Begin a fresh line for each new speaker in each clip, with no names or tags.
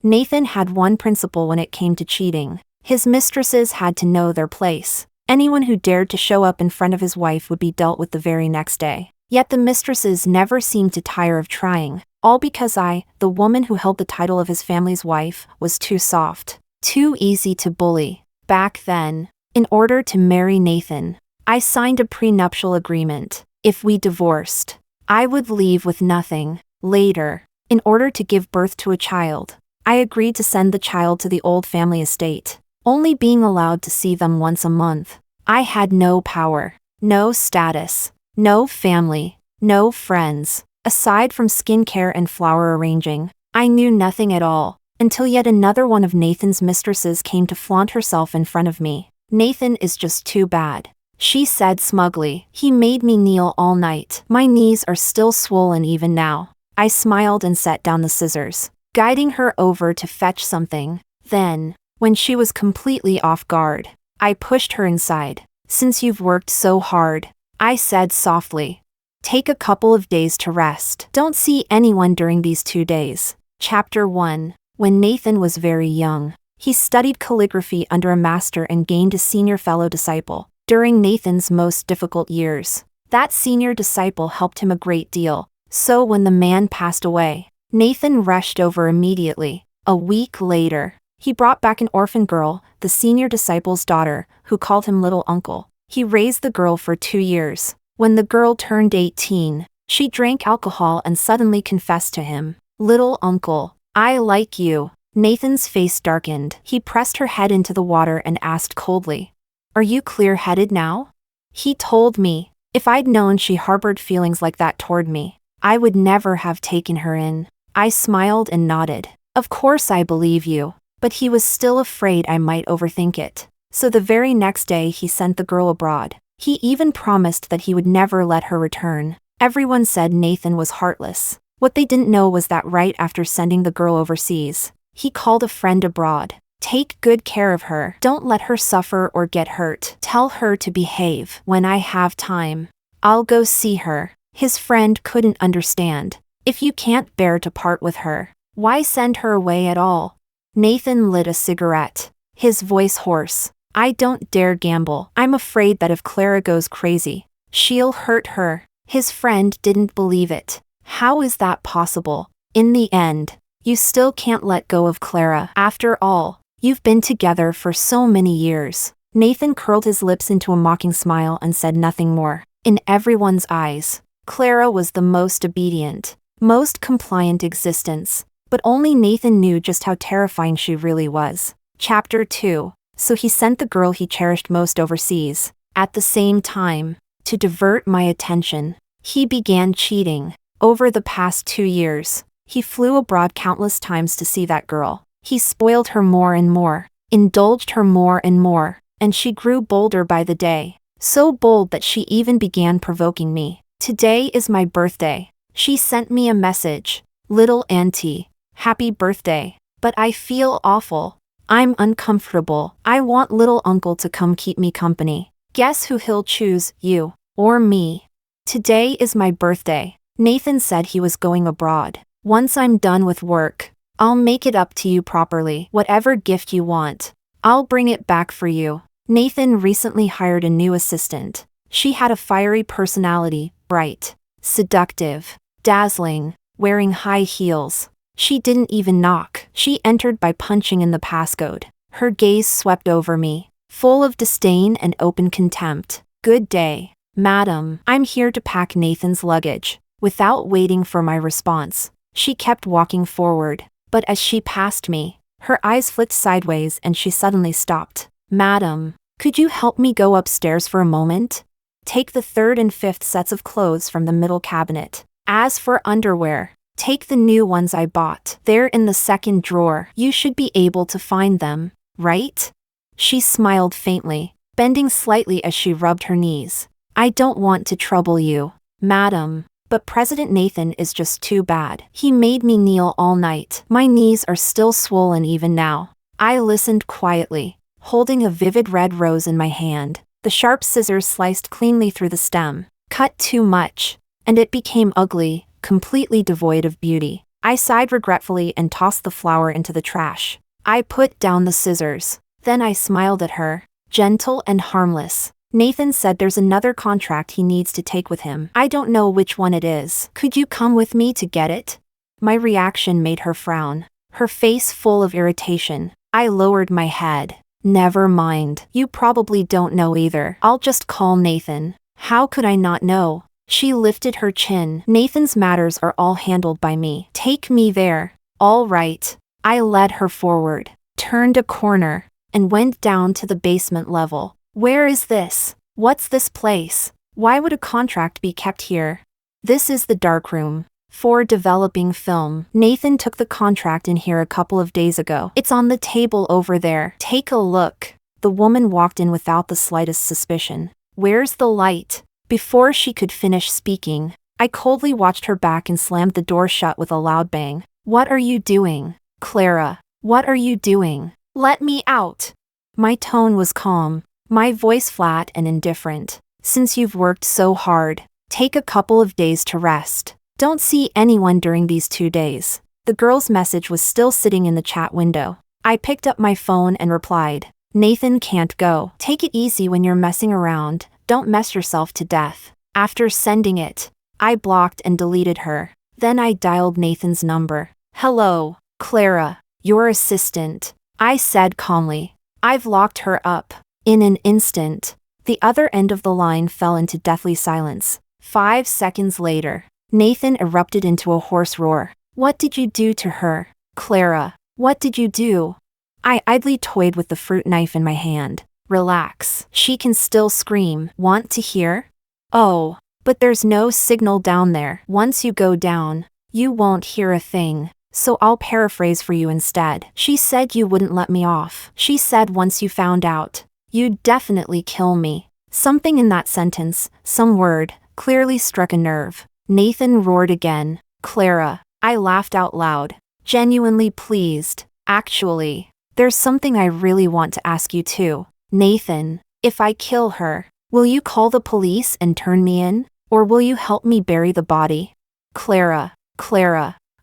Nathan had one principle when it came to cheating. His mistresses had to know their place. Anyone who dared to show up in front of his wife would be dealt with the very next day. Yet the mistresses never seemed to tire of trying, all because I, the woman who held the title of his family's wife, was too soft, too easy to bully. Back then, in order to marry Nathan, I signed a prenuptial agreement. If we divorced, I would leave with nothing. Later, in order to give birth to a child, I agreed to send the child to the old family estate, only being allowed to see them once a month. I had no power, no status, no family, no friends. Aside from skincare and flower arranging, I knew nothing at all, until yet another one of Nathan's mistresses came to flaunt herself in front of me. "Nathan is just too bad," she said smugly. "He made me kneel all night. My knees are still swollen even now." I smiled and set down the scissors, guiding her over to fetch something. Then, when she was completely off guard, I pushed her inside. "Since you've worked so hard," I said softly, "take a couple of days to rest. Don't see anyone during these 2 days." Chapter 1. When Nathan was very young, he studied calligraphy under a master and gained a senior fellow disciple. During Nathan's most difficult years, that senior disciple helped him a great deal. So when the man passed away, Nathan rushed over immediately. A week later, he brought back an orphan girl, the senior disciple's daughter, who called him little uncle. He raised the girl for 2 years. When the girl turned 18, she drank alcohol and suddenly confessed to him, "Little uncle, I like you." Nathan's face darkened. He pressed her head into the water and asked coldly, "Are you clear-headed now?" He told me, if I'd known she harbored feelings like that toward me, I would never have taken her in. I smiled and nodded. Of course I believe you. But he was still afraid I might overthink it. So the very next day he sent the girl abroad. He even promised that he would never let her return. Everyone said Nathan was heartless. What they didn't know was that right after sending the girl overseas, he called a friend abroad. "Take good care of her. Don't let her suffer or get hurt. Tell her to behave. When I have time, I'll go see her." His friend couldn't understand. "If you can't bear to part with her, why send her away at all?" Nathan lit a cigarette, his voice hoarse. "I don't dare gamble. I'm afraid that if Clara goes crazy, she'll hurt her." His friend didn't believe it. "How is that possible? In the end, you still can't let go of Clara. After all, you've been together for so many years." Nathan curled his lips into a mocking smile and said nothing more. In everyone's eyes, Clara was the most obedient, most compliant existence. But only Nathan knew just how terrifying she really was. Chapter 2. So he sent the girl he cherished most overseas. At the same time, to divert my attention, he began cheating. Over the past 2 years, he flew abroad countless times to see that girl. He spoiled her more and more, indulged her more and more, and she grew bolder by the day. So bold that she even began provoking me. "Today is my birthday." She sent me a message. "Little auntie, happy birthday. But I feel awful. I'm uncomfortable. I want little uncle to come keep me company. Guess who he'll choose, you or me?" "Today is my birthday." Nathan said he was going abroad. "Once I'm done with work, I'll make it up to you properly. Whatever gift you want, I'll bring it back for you." Nathan recently hired a new assistant. She had a fiery personality, bright, seductive, dazzling, wearing high heels. She didn't even knock. She entered by punching in the passcode. Her gaze swept over me, full of disdain and open contempt. "Good day, madam. I'm here to pack Nathan's luggage." Without waiting for my response, she kept walking forward. But as she passed me, her eyes flicked sideways and she suddenly stopped. "Madam, could you help me go upstairs for a moment? Take the 3rd and 5th sets of clothes from the middle cabinet. As for underwear, take the new ones I bought. They're in the 2nd drawer. You should be able to find them, right?" She smiled faintly, bending slightly as she rubbed her knees. "I don't want to trouble you, madam, but President Nathan is just too bad. He made me kneel all night. My knees are still swollen even now." I listened quietly, holding a vivid red rose in my hand. The sharp scissors sliced cleanly through the stem, cut too much, and it became ugly, completely devoid of beauty. I sighed regretfully and tossed the flower into the trash. I put down the scissors. Then I smiled at her. Gentle and harmless. Nathan said there's another contract he needs to take with him. I don't know which one it is. Could you come with me to get it? My reaction made her frown. Her face full of irritation. I lowered my head. Never mind. You probably don't know either. I'll just call Nathan. How could I not know? She lifted her chin. Nathan's matters are all handled by me. Take me there. All right. I led her forward, turned a corner, and went down to the basement level. Where is this? What's this place? Why would a contract be kept here? This is the darkroom. For developing film. Nathan took the contract in here a couple of days ago. It's on the table over there. Take a look. The woman walked in without the slightest suspicion. Where's the light? Before she could finish speaking, I coldly watched her back and slammed the door shut with a loud bang. What are you doing? Clara, what are you doing? Let me out. My tone was calm, my voice flat and indifferent. Since you've worked so hard, take a couple of days to rest. Don't see anyone during these 2 days. The girl's message was still sitting in the chat window. I picked up my phone and replied, Nathan can't go. Take it easy when you're messing around. Don't mess yourself to death. After sending it, I blocked and deleted her. Then I dialed Nathan's number. Hello, Clara, your assistant, I said calmly. I've locked her up. In an instant, the other end of the line fell into deathly silence. 5 seconds later, Nathan erupted into a hoarse roar. What did you do to her? Clara, what did you do? I idly toyed with the fruit knife in my hand. Relax, she can still scream. Want to hear? Oh, but there's no signal down there. Once you go down, you won't hear a thing. So I'll paraphrase for you instead. She said you wouldn't let me off. She said once you found out, you'd definitely kill me. Something in that sentence, some word, clearly struck a nerve. Nathan roared again. Clara, I laughed out loud, genuinely pleased. Actually, there's something I really want to ask you too. Nathan, if I kill her, will you call the police and turn me in? Or will you help me bury the body? Clara,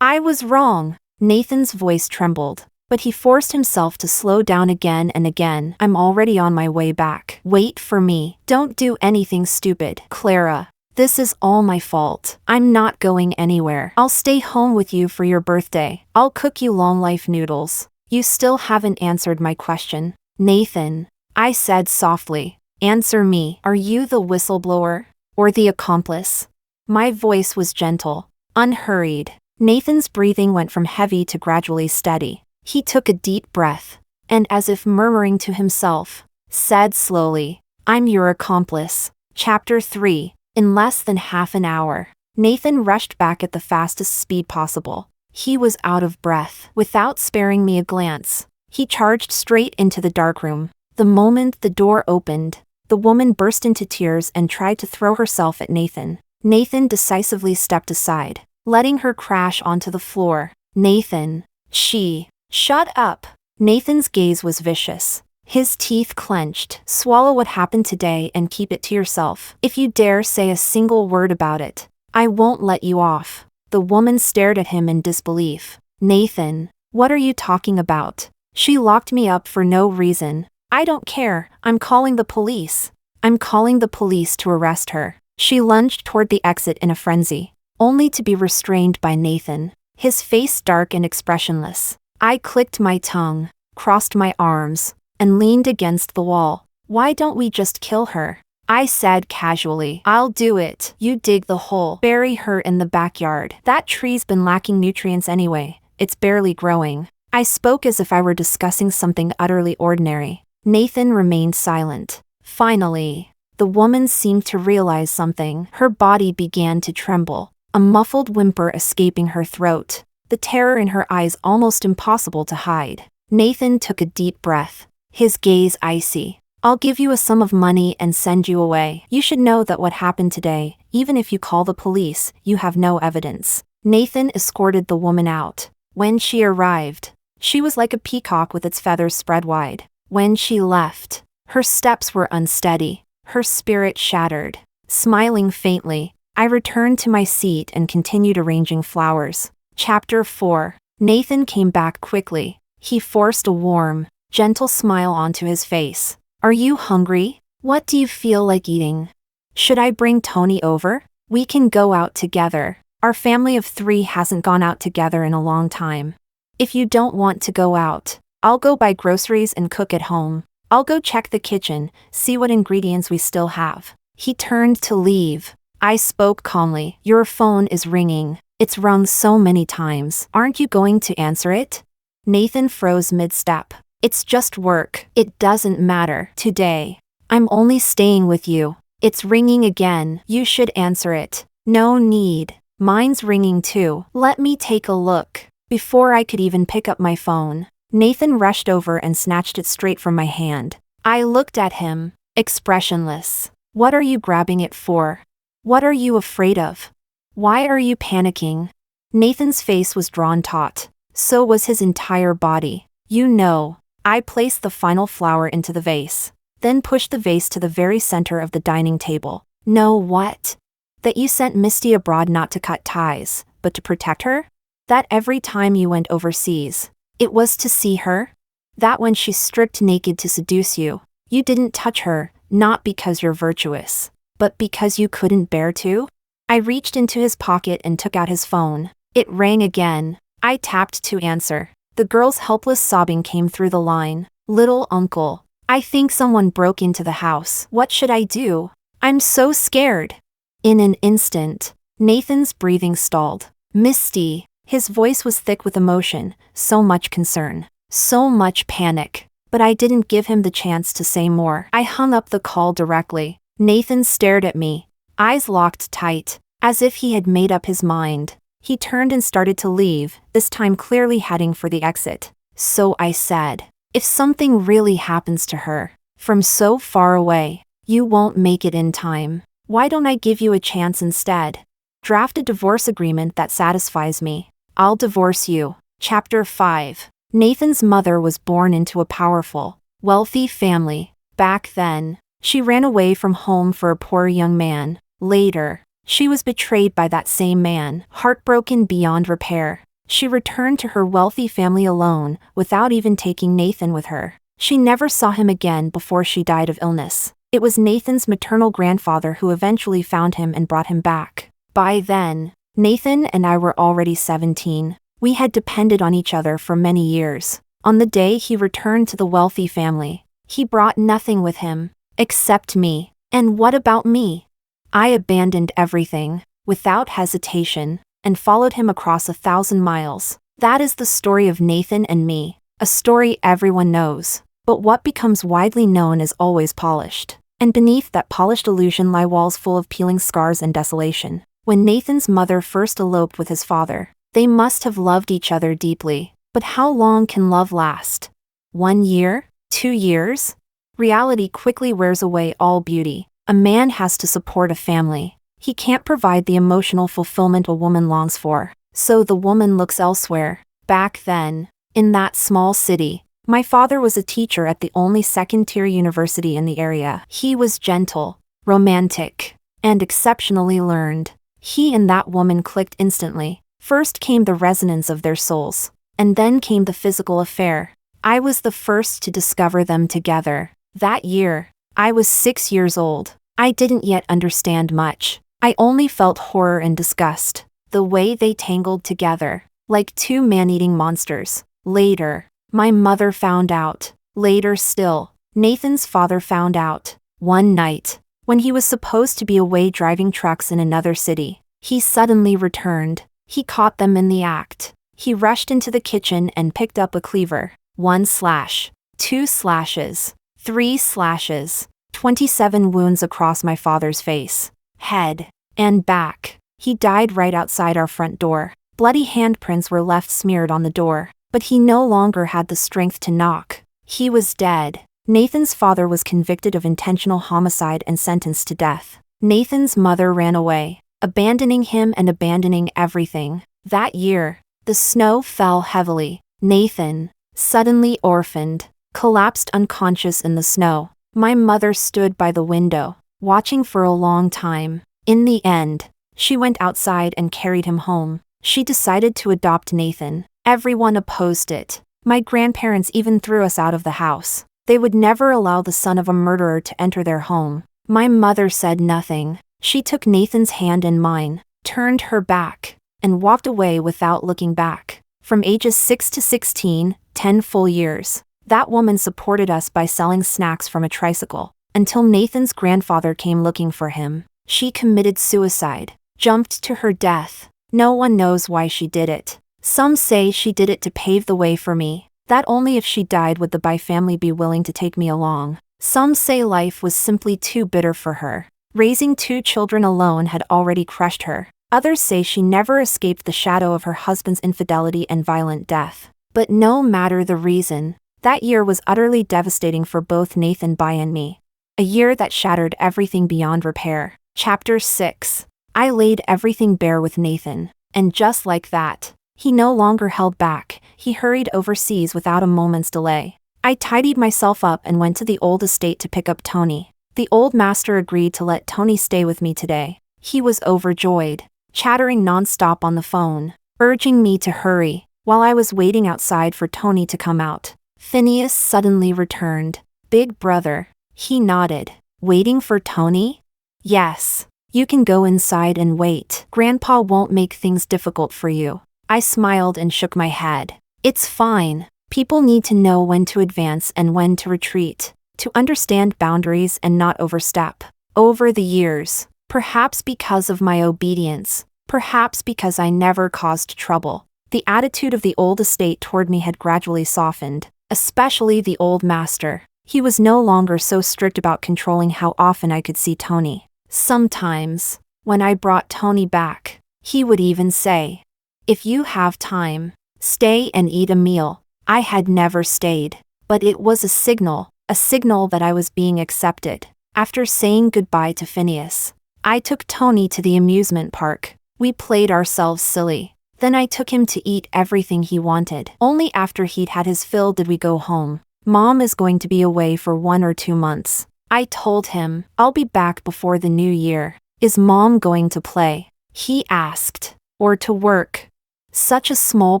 I was wrong. Nathan's voice trembled, but he forced himself to slow down again and again. I'm already on my way back. Wait for me. Don't do anything stupid. Clara, this is all my fault. I'm not going anywhere. I'll stay home with you for your birthday. I'll cook you long life noodles. You still haven't answered my question. Nathan, I said softly. Answer me. Are you the whistleblower? Or the accomplice? My voice was gentle, unhurried. Nathan's breathing went from heavy to gradually steady. He took a deep breath, and as if murmuring to himself, said slowly, I'm your accomplice. Chapter 3. In less than half an hour, Nathan rushed back at the fastest speed possible. He was out of breath. Without sparing me a glance, he charged straight into the darkroom. The moment the door opened, the woman burst into tears and tried to throw herself at Nathan. Nathan decisively stepped aside, letting her crash onto the floor. Nathan, shut up. Nathan's gaze was vicious. His teeth clenched. Swallow what happened today and keep it to yourself. If you dare say a single word about it, I won't let you off. The woman stared at him in disbelief. Nathan, what are you talking about? She locked me up for no reason. I don't care. I'm calling the police. I'm calling the police to arrest her. She lunged toward the exit in a frenzy, only to be restrained by Nathan, his face dark and expressionless. I clicked my tongue, crossed my arms, and leaned against the wall. Why don't we just kill her? I said casually. I'll do it. You dig the hole. Bury her in the backyard. That tree's been lacking nutrients anyway. It's barely growing. I spoke as if I were discussing something utterly ordinary. Nathan remained silent. Finally, the woman seemed to realize something. Her body began to tremble, a muffled whimper escaping her throat, the terror in her eyes almost impossible to hide. Nathan took a deep breath, his gaze icy. I'll give you a sum of money and send you away. You should know that what happened today, even if you call the police, you have no evidence. Nathan escorted the woman out. When she arrived, she was like a peacock with its feathers spread wide. When she left, her steps were unsteady, her spirit shattered. Smiling faintly, I returned to my seat and continued arranging flowers. Chapter 4. Nathan came back quickly. He forced a warm, gentle smile onto his face. Are you hungry? What do you feel like eating? Should I bring Tony over? We can go out together. Our family of 3 hasn't gone out together in a long time. If you don't want to go out, I'll go buy groceries and cook at home. I'll go check the kitchen, see what ingredients we still have. He turned to leave. I spoke calmly. Your phone is ringing. It's rung so many times. Aren't you going to answer it? Nathan froze mid-step. It's just work. It doesn't matter. Today. I'm only staying with you. It's ringing again. You should answer it. No need. Mine's ringing too. Let me take a look. Before I could even pick up my phone, Nathan rushed over and snatched it straight from my hand. I looked at him, expressionless. What are you grabbing it for? What are you afraid of? Why are you panicking? Nathan's face was drawn taut. So was his entire body. You know. I placed the final flower into the vase, then pushed the vase to the very center of the dining table. No, what? That you sent Misty abroad not to cut ties, but to protect her? That every time you went overseas, it was to see her? That when she stripped naked to seduce you, you didn't touch her, not because you're virtuous, but because you couldn't bear to? I reached into his pocket and took out his phone. It rang again. I tapped to answer. The girl's helpless sobbing came through the line. Little uncle, I think someone broke into the house. What should I do? I'm so scared. In an instant, Nathan's breathing stalled. Misty. His voice was thick with emotion, so much concern, so much panic. But I didn't give him the chance to say more. I hung up the call directly. Nathan stared at me, eyes locked tight, as if he had made up his mind. He turned and started to leave, this time clearly heading for the exit. So I said, if something really happens to her, from so far away, you won't make it in time. Why don't I give you a chance instead? Draft a divorce agreement that satisfies me. I'll divorce you. Chapter 5. Nathan's mother was born into a powerful, wealthy family. Back then, she ran away from home for a poor young man. Later, she was betrayed by that same man. Heartbroken beyond repair, she returned to her wealthy family alone, without even taking Nathan with her. She never saw him again before she died of illness. It was Nathan's maternal grandfather who eventually found him and brought him back. By then, Nathan and I were already 17. We had depended on each other for many years. On the day he returned to the wealthy family, he brought nothing with him, except me. And what about me? I abandoned everything, without hesitation, and followed him across 1,000 miles. That is the story of Nathan and me, a story everyone knows. But what becomes widely known is always polished. And beneath that polished illusion lie walls full of peeling scars and desolation. When Nathan's mother first eloped with his father, they must have loved each other deeply. But how long can love last? 1 year? 2 years? Reality quickly wears away all beauty. A man has to support a family. He can't provide the emotional fulfillment a woman longs for. So the woman looks elsewhere. Back then, in that small city, my father was a teacher at the only second-tier university in the area. He was gentle, romantic, and exceptionally learned. He and that woman clicked instantly. First came the resonance of their souls, and then came the physical affair. I was the first to discover them together. That year, I was 6 years old. I didn't yet understand much. I only felt horror and disgust. The way they tangled together, like 2 man-eating monsters. Later, my mother found out. Later still, Nathan's father found out. One night, when he was supposed to be away driving trucks in another city, he suddenly returned. He caught them in the act. He rushed into the kitchen and picked up a cleaver. 1 slash, 2 slashes, 3 slashes, 27 wounds across my father's face, head, and back. He died right outside our front door. Bloody handprints were left smeared on the door, but he no longer had the strength to knock. He was dead. Nathan's father was convicted of intentional homicide and sentenced to death. Nathan's mother ran away, abandoning him and abandoning everything. That year, the snow fell heavily. Nathan, suddenly orphaned, collapsed unconscious in the snow. My mother stood by the window, watching for a long time. In the end, she went outside and carried him home. She decided to adopt Nathan. Everyone opposed it. My grandparents even threw us out of the house. They would never allow the son of a murderer to enter their home. My mother said nothing. She took Nathan's hand in mine, turned her back, and walked away without looking back. From ages 6 to 16, 10 full years, that woman supported us by selling snacks from a tricycle, until Nathan's grandfather came looking for him. She committed suicide, jumped to her death. No one knows why she did it. Some say she did it to pave the way for me, that only if she died would the Bai family be willing to take me along. Some say life was simply too bitter for her. Raising 2 children alone had already crushed her. Others say she never escaped the shadow of her husband's infidelity and violent death. But no matter the reason, that year was utterly devastating for both Nathan Bai and me. A year that shattered everything beyond repair. Chapter 6. I laid everything bare with Nathan, and just like that, he no longer held back. He hurried overseas without a moment's delay. I tidied myself up and went to the old estate to pick up Tony. The old master agreed to let Tony stay with me today. He was overjoyed, chattering non-stop on the phone, urging me to hurry, while I was waiting outside for Tony to come out. Phineas suddenly returned. Big brother. He nodded. Waiting for Tony? Yes. You can go inside and wait. Grandpa won't make things difficult for you. I smiled and shook my head. It's fine. People need to know when to advance and when to retreat, to understand boundaries and not overstep. Over the years, perhaps because of my obedience, perhaps because I never caused trouble, the attitude of the old estate toward me had gradually softened, especially the old master. He was no longer so strict about controlling how often I could see Tony. Sometimes, when I brought Tony back, he would even say, "If you have time, stay and eat a meal." I had never stayed, but it was a signal that I was being accepted. After saying goodbye to Phineas, I took Tony to the amusement park. We played ourselves silly. Then I took him to eat everything he wanted. Only after he'd had his fill did we go home. Mom is going to be away for 1 or 2 months. I told him, I'll be back before the new year. Is Mom going to play? He asked. Or to work? Such a small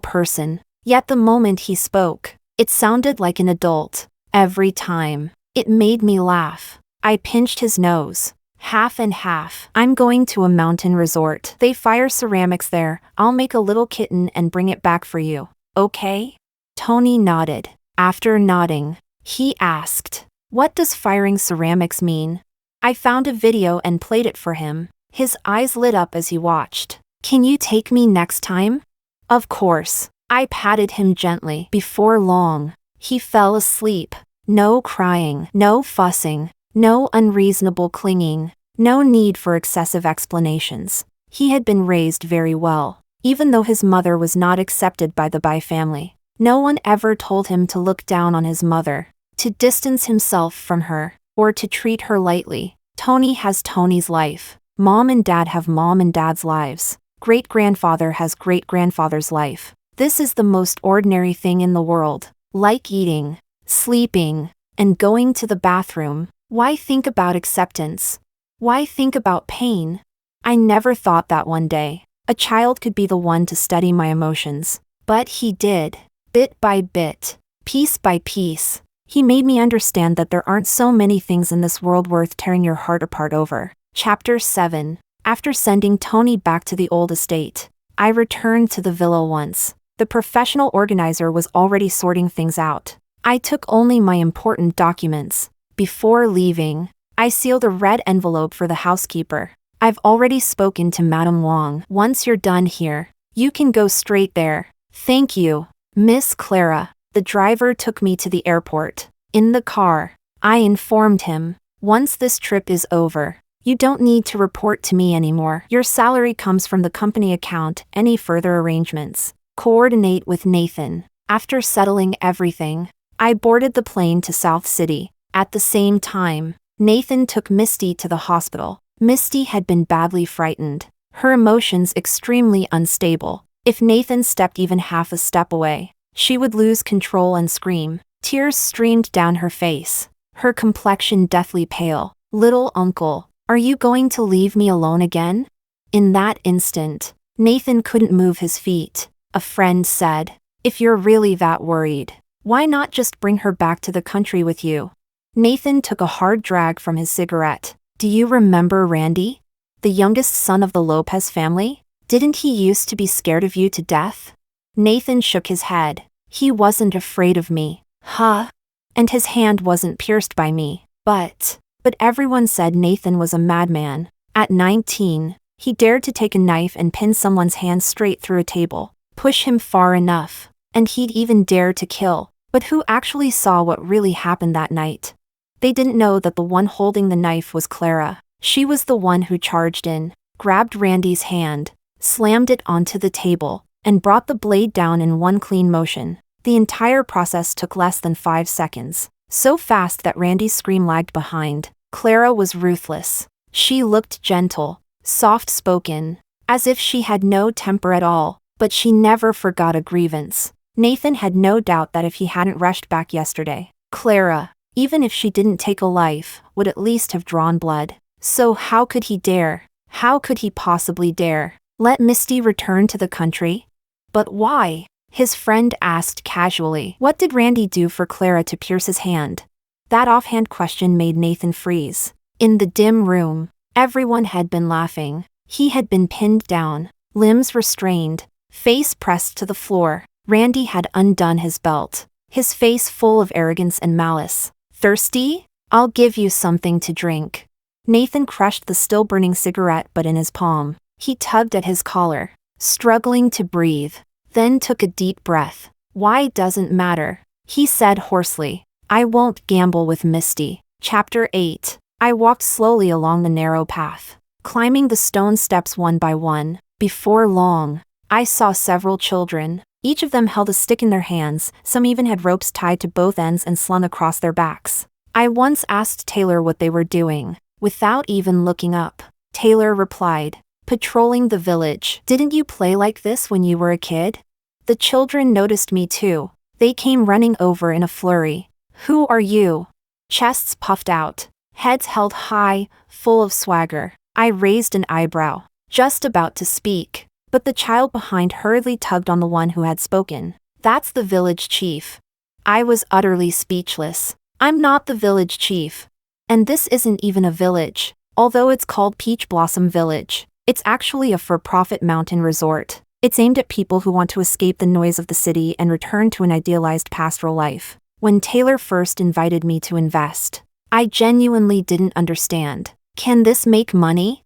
person. Yet the moment he spoke, it sounded like an adult. Every time. It made me laugh. I pinched his nose. Half and half. I'm going to a mountain resort. They fire ceramics there. I'll make a little kitten and bring it back for you. Okay? Tony nodded. After nodding, he asked, "What does firing ceramics mean?" I found a video and played it for him. His eyes lit up as he watched. "Can you take me next time?" Of course. I patted him gently. Before long, he fell asleep. No crying, no fussing, no unreasonable clinging, no need for excessive explanations. He had been raised very well, even though his mother was not accepted by the Bai family. No one ever told him to look down on his mother, to distance himself from her, or to treat her lightly. Tony has Tony's life. Mom and Dad have Mom and Dad's lives. Great-grandfather has great-grandfather's life. This is the most ordinary thing in the world. Like eating, sleeping, and going to the bathroom. Why think about acceptance? Why think about pain? I never thought that one day a child could be the one to study my emotions. But he did. Bit by bit, piece by piece. He made me understand that there aren't so many things in this world worth tearing your heart apart over. Chapter 7. After sending Tony back to the old estate, I returned to the villa once. The professional organizer was already sorting things out. I took only my important documents. Before leaving, I sealed a red envelope for the housekeeper. I've already spoken to Madame Wong. Once you're done here, you can go straight there. Thank you, Miss Clara. The driver took me to the airport. In the car, I informed him, once this trip is over, you don't need to report to me anymore. Your salary comes from the company account. Any further arrangements, coordinate with Nathan. After settling everything, I boarded the plane to South City. At the same time, Nathan took Misty to the hospital. Misty had been badly frightened, her emotions extremely unstable. If Nathan stepped even half a step away, she would lose control and scream. Tears streamed down her face, her complexion deathly pale. "Little uncle, are you going to leave me alone again?" In that instant, Nathan couldn't move his feet. A friend said, "If you're really that worried, why not just bring her back to the country with you?" Nathan took a hard drag from his cigarette. "Do you remember Randy? The youngest son of the Lopez family? Didn't he used to be scared of you to death?" Nathan shook his head. "He wasn't afraid of me." "Huh?" "And his hand wasn't pierced by me. But everyone said Nathan was a madman. At 19, he dared to take a knife and pin someone's hand straight through a table, push him far enough, and he'd even dare to kill. But who actually saw what really happened that night? They didn't know that the one holding the knife was Clara. She was the one who charged in, grabbed Randy's hand, slammed it onto the table, and brought the blade down in one clean motion. The entire process took less than 5 seconds. So fast that Randy's scream lagged behind. Clara was ruthless. She looked gentle, soft-spoken, as if she had no temper at all, but she never forgot a grievance. Nathan had no doubt that if he hadn't rushed back yesterday, Clara, even if she didn't take a life, would at least have drawn blood. So how could he dare? How could he possibly dare let Misty return to the country? But why? His friend asked casually. What did Randy do for Clara to pierce his hand? That offhand question made Nathan freeze. In the dim room, everyone had been laughing. He had been pinned down, limbs restrained, face pressed to the floor. Randy had undone his belt, his face full of arrogance and malice. "Thirsty? I'll give you something to drink." Nathan crushed the still-burning cigarette butt in his palm. He tugged at his collar, struggling to breathe, then took a deep breath. "Why doesn't matter," he said hoarsely. "I won't gamble with Misty." Chapter 8. I walked slowly along the narrow path, climbing the stone steps one by one. Before long, I saw several children. Each of them held a stick in their hands, some even had ropes tied to both ends and slung across their backs. I once asked Taylor what they were doing, without even looking up. Taylor replied, "Patrolling the village." "Didn't you play like this when you were a kid?" The children noticed me too. They came running over in a flurry. "Who are you?" Chests puffed out, heads held high, full of swagger. I raised an eyebrow, just about to speak, but the child behind hurriedly tugged on the one who had spoken. "That's the village chief." I was utterly speechless. "I'm not the village chief. And this isn't even a village, although it's called Peach Blossom Village. It's actually a for-profit mountain resort. It's aimed at people who want to escape the noise of the city and return to an idealized pastoral life." When Taylor first invited me to invest, I genuinely didn't understand. Can this make money?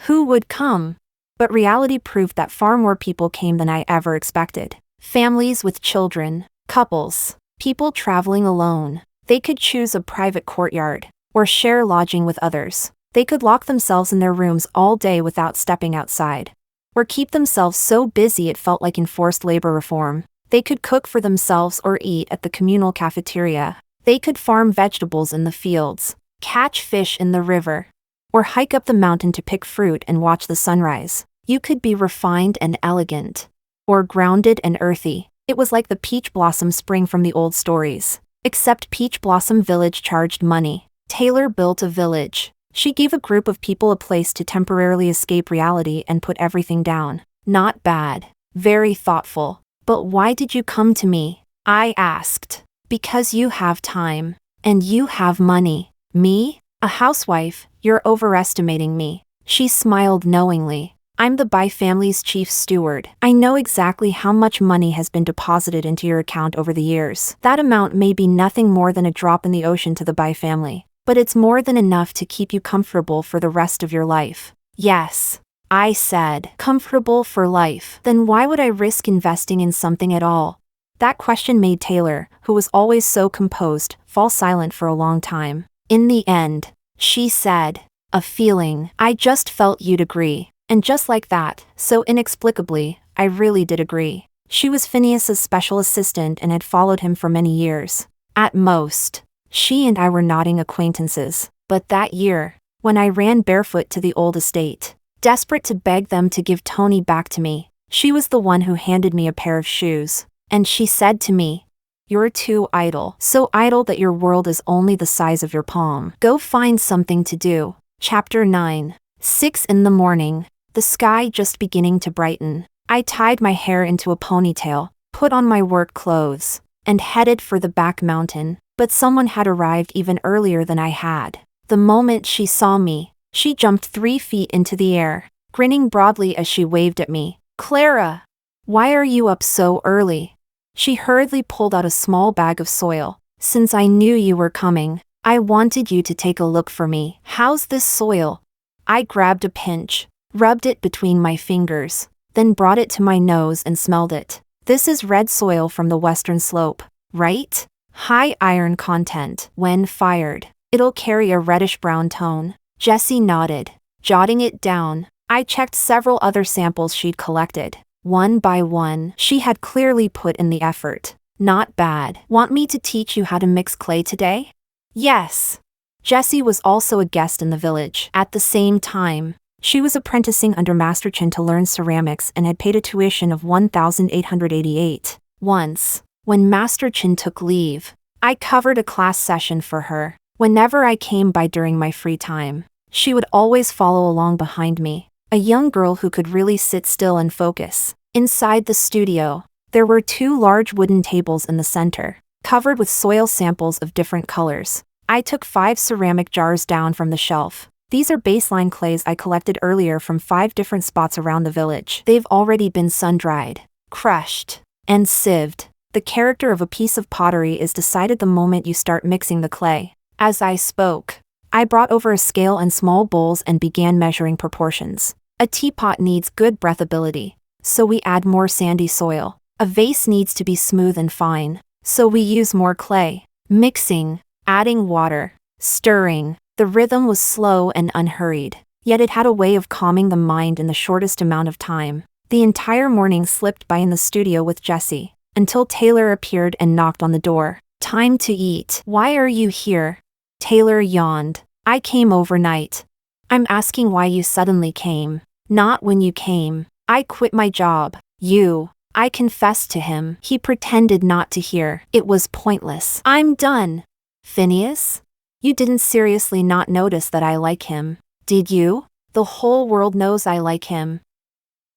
Who would come? But reality proved that far more people came than I ever expected. Families with children, couples, people traveling alone. They could choose a private courtyard, or share lodging with others. They could lock themselves in their rooms all day without stepping outside, or keep themselves so busy it felt like enforced labor reform. They could cook for themselves or eat at the communal cafeteria. They could farm vegetables in the fields, catch fish in the river, or hike up the mountain to pick fruit and watch the sunrise. You could be refined and elegant, or grounded and earthy. It was like the Peach Blossom Spring from the old stories. Except Peach Blossom Village charged money. Taylor built a village. She gave a group of people a place to temporarily escape reality and put everything down. Not bad. Very thoughtful. But why did you come to me? I asked. Because you have time. And you have money. Me? A housewife? You're overestimating me. She smiled knowingly. I'm the Bai family's chief steward. I know exactly how much money has been deposited into your account over the years. That amount may be nothing more than a drop in the ocean to the Bai family, but it's more than enough to keep you comfortable for the rest of your life. Yes, I said. Comfortable for life. Then why would I risk investing in something at all? That question made Taylor, who was always so composed, fall silent for a long time. In the end, she said, "A feeling. I just felt you'd agree." And just like that, so inexplicably, I really did agree. She was Phineas's special assistant and had followed him for many years. At most, she and I were nodding acquaintances. But that year, when I ran barefoot to the old estate, desperate to beg them to give Tony back to me, she was the one who handed me a pair of shoes. And she said to me, "You're too idle. So idle that your world is only the size of your palm. Go find something to do." Chapter 9. 6 in the morning. the sky just beginning to brighten. I tied my hair into a ponytail, put on my work clothes, and headed for the back mountain, but someone had arrived even earlier than I had. The moment she saw me, she jumped 3 feet into the air, grinning broadly as she waved at me. "Clara! Why are you up so early?" She hurriedly pulled out a small bag of soil. "Since I knew you were coming, I wanted you to take a look for me." "How's this soil?" I grabbed a pinch, rubbed it between my fingers, then brought it to my nose and smelled it. "This is red soil from the western slope, right? High iron content. When fired, it'll carry a reddish-brown tone." Jessie nodded, jotting it down. I checked several other samples she'd collected. One by one, she had clearly put in the effort. "Not bad. Want me to teach you how to mix clay today?" "Yes." Jessie was also a guest in the village. At the same time, she was apprenticing under Master Chin to learn ceramics and had paid a tuition of 1,888. Once, when Master Chin took leave, I covered a class session for her. Whenever I came by during my free time, she would always follow along behind me, a young girl who could really sit still and focus. Inside the studio, there were 2 large wooden tables in the center, covered with soil samples of different colors. I took 5 ceramic jars down from the shelf. These are baseline clays I collected earlier from 5 different spots around the village. They've already been sun-dried, crushed, and sieved. The character of a piece of pottery is decided the moment you start mixing the clay. As I spoke, I brought over a scale and small bowls and began measuring proportions. A teapot needs good breathability, so we add more sandy soil. A vase needs to be smooth and fine, so we use more clay. Mixing, adding water, stirring. The rhythm was slow and unhurried, yet it had a way of calming the mind in the shortest amount of time. The entire morning slipped by in the studio with Jessie, until Taylor appeared and knocked on the door. "Time to eat." "Why are you here?" Taylor yawned. "I came overnight." "I'm asking why you suddenly came." "Not when you came. I quit my job." "You." I confessed to him. He pretended not to hear. It was pointless. "I'm done." "Phineas? You didn't seriously not notice that I like him, did you?" "The whole world knows I like him."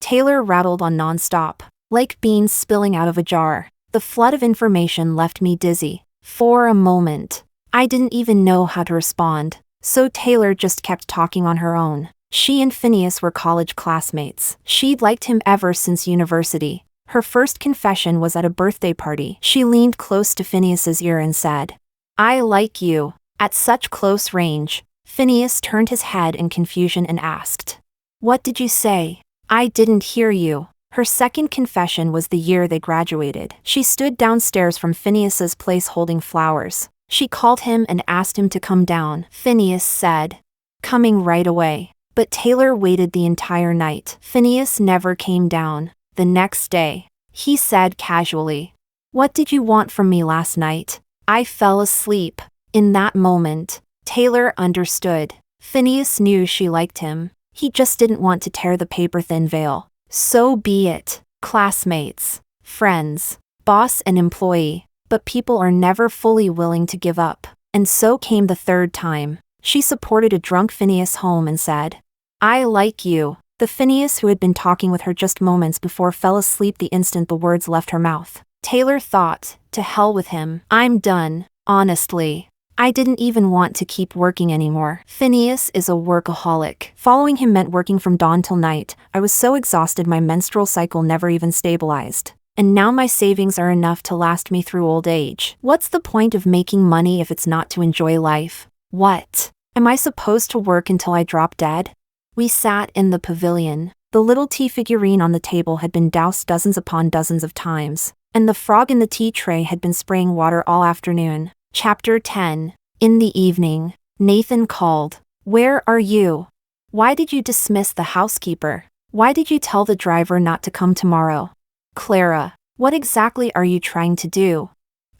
Taylor rattled on nonstop, like beans spilling out of a jar. The flood of information left me dizzy. For a moment, I didn't even know how to respond, so Taylor just kept talking on her own. She and Phineas were college classmates. She'd liked him ever since university. Her first confession was at a birthday party. She leaned close to Phineas's ear and said, "I like you." At such close range, Phineas turned his head in confusion and asked, "What did you say?" "I didn't hear you." Her second confession was the year they graduated. She stood downstairs from Phineas's place holding flowers. She called him and asked him to come down. Phineas said, "Coming right away." But Taylor waited the entire night. Phineas never came down. The next day, he said casually, "What did you want from me last night?" "I fell asleep." In that moment, Taylor understood. Phineas knew she liked him. He just didn't want to tear the paper-thin veil. So be it. Classmates, friends, boss and employee. But people are never fully willing to give up. And so came the third time. She supported a drunk Phineas home and said, "I like you." The Phineas who had been talking with her just moments before fell asleep the instant the words left her mouth. Taylor thought, to hell with him. "I'm done, honestly. I didn't even want to keep working anymore." Phineas is a workaholic. Following him meant working from dawn till night. I was so exhausted my menstrual cycle never even stabilized. And now my savings are enough to last me through old age. What's the point of making money if it's not to enjoy life? What? Am I supposed to work until I drop dead? We sat in the pavilion. The little tea figurine on the table had been doused dozens upon dozens of times, and the frog in the tea tray had been spraying water all afternoon. Chapter 10. In the evening, Nathan called. "Where are you? Why did you dismiss the housekeeper? Why did you tell the driver not to come tomorrow?" "Clara, what exactly are you trying to do?"